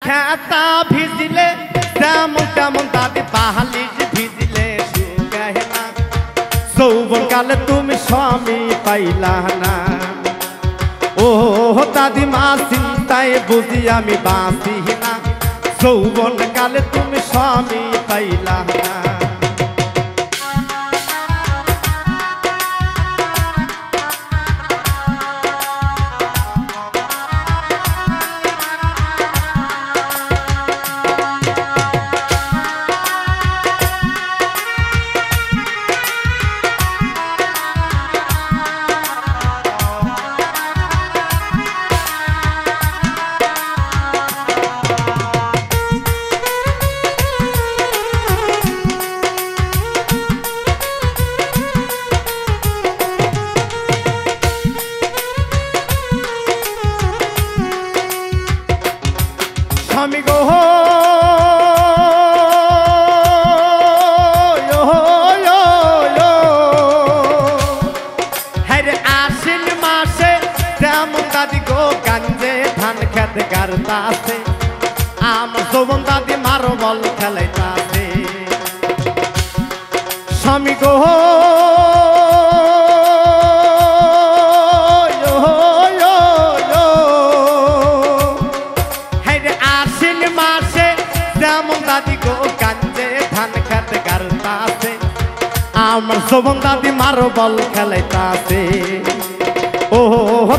খেতা ভিজিলে তেমন তেমন দাদি বাহালিশ ভিজিলে শুকায় না যৌবন কালে তুমি স্বামী পাইলা না ও দাদিমা চিন্তায় বুঝি আমি বাঁচি না যৌবন কালে তুমি স্বামী পাইলা না স্বামী গো হ্যাঁ আশ্বিন মাসে তেমন দাদি গো গাঞ্জে ধান খেতে গারতাছে আমার যৌবন দাদি মার্বল খেলাইতাছে স্বামী গো আমার যৌবন দাদি মার্বল খেলাইতাছে ও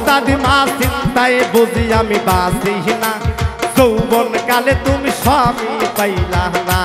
দাদিমা চিন্তায় বুঝি আমি বাঁচি না যৌবন কালে তুমি স্বামী পাইলা না